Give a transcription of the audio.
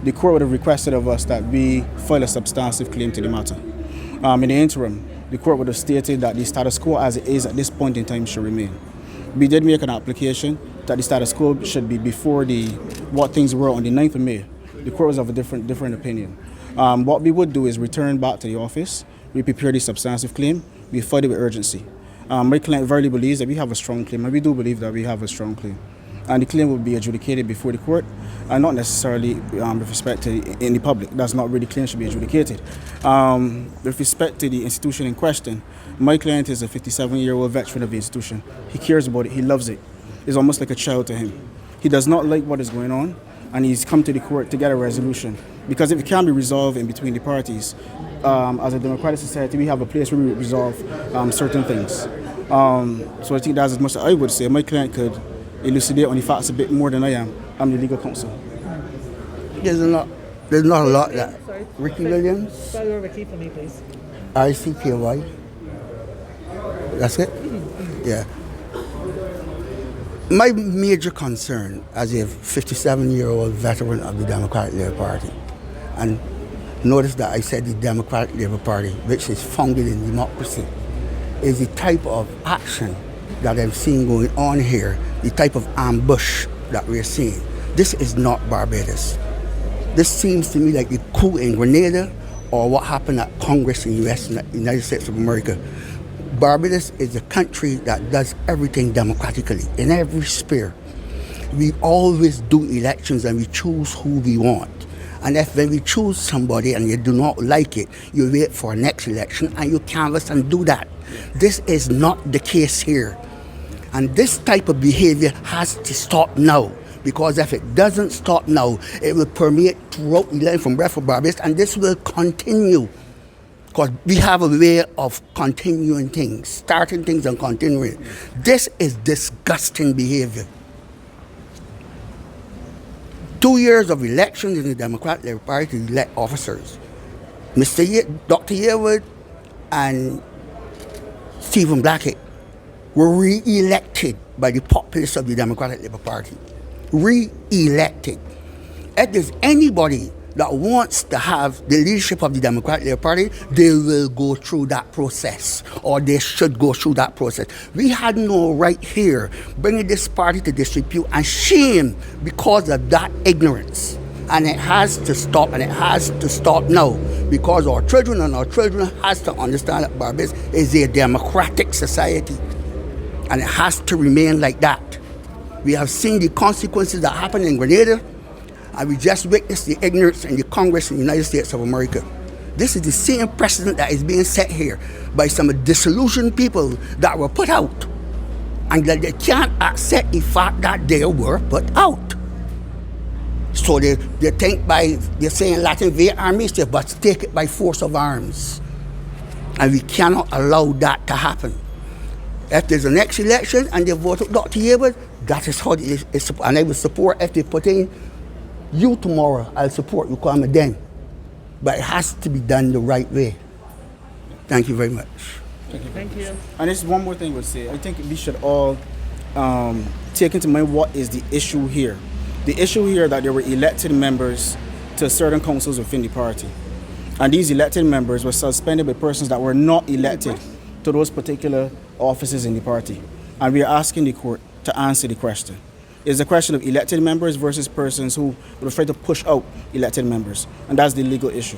The court would have requested of us that we file a substantive claim to the matter. In the interim, the court would have stated that the status quo as it is at this point in time should remain. We did make an application that the status quo should be before what things were on the 9th of May. The court was of a different opinion. What we would do is return back to the office, we prepare the substantive claim, we file it with urgency. My client verily believes that we have a strong claim, and we do believe that we have a strong claim. And the claim will be adjudicated before the court, and not necessarily with respect to in the public. That's not really claim should be adjudicated. With respect to the institution in question, my client is a 57-year-old veteran of the institution. He cares about it, he loves it. It's almost like a child to him. He does not like what is going on, and he's come to the court to get a resolution. Because if it can be resolved in between the parties, as a democratic society, we have a place where we resolve certain things. So I think that's as much as I would say. My client could elucidate on the facts a bit more than I am. I'm the legal counsel. There's not a lot that. Ricky Williams. Spell your Ricky for me, please. RCKY. That's it? Yeah. My major concern as a 57-year-old veteran of the Democratic Labour Party, and notice that I said the Democratic Labour Party, which is founded in democracy, is the type of action that I've seen going on here, the type of ambush that we're seeing. This is not Barbados. This seems to me like the coup in Grenada or what happened at Congress in the United States of America. Barbados is a country that does everything democratically in every sphere. We always do elections and we choose who we want. And if when we choose somebody and you do not like it, you wait for next election and you canvass and do that. This is not the case here. And this type of behavior has to stop now, because if it doesn't stop now, it will permeate throughout the line from Bradford Barbados, and this will continue. Because we have a way of continuing things, starting things and continuing. This is disgusting behavior. 2 years of elections in the Democratic Labour Party to elect officers. Dr. Yearwood and Stephen Blackett were re-elected by the populace of the Democratic Labour Party. Re-elected. If there's anybody that wants to have the leadership of the Democratic Labour Party, they will go through that process, or they should go through that process. We had no right here bringing this party to disrepute and shame because of that ignorance. And it has to stop, and it has to stop now, because our children has to understand that Barbados is a democratic society, and it has to remain like that. We have seen the consequences that happened in Grenada, and we just witnessed the ignorance in the Congress in the United States of America. This is the same precedent that is being set here by some disillusioned people that were put out, and that they can't accept the fact that they were put out. So they think they're saying Latin via armies, but take it by force of arms. And we cannot allow that to happen. If there's a next election and they vote out Dr. Yearwood, that is how it is. And I will support if they put in you tomorrow, I'll support you, come then. But it has to be done the right way. Thank you very much. Thank you. And there's one more thing I would say. I think we should all take into mind what is the issue here. The issue here that there were elected members to certain councils within the party. And these elected members were suspended by persons that were not elected to those particular offices in the party. And we are asking the court to answer the question. It's a question of elected members versus persons who would try to push out elected members. And that's the legal issue.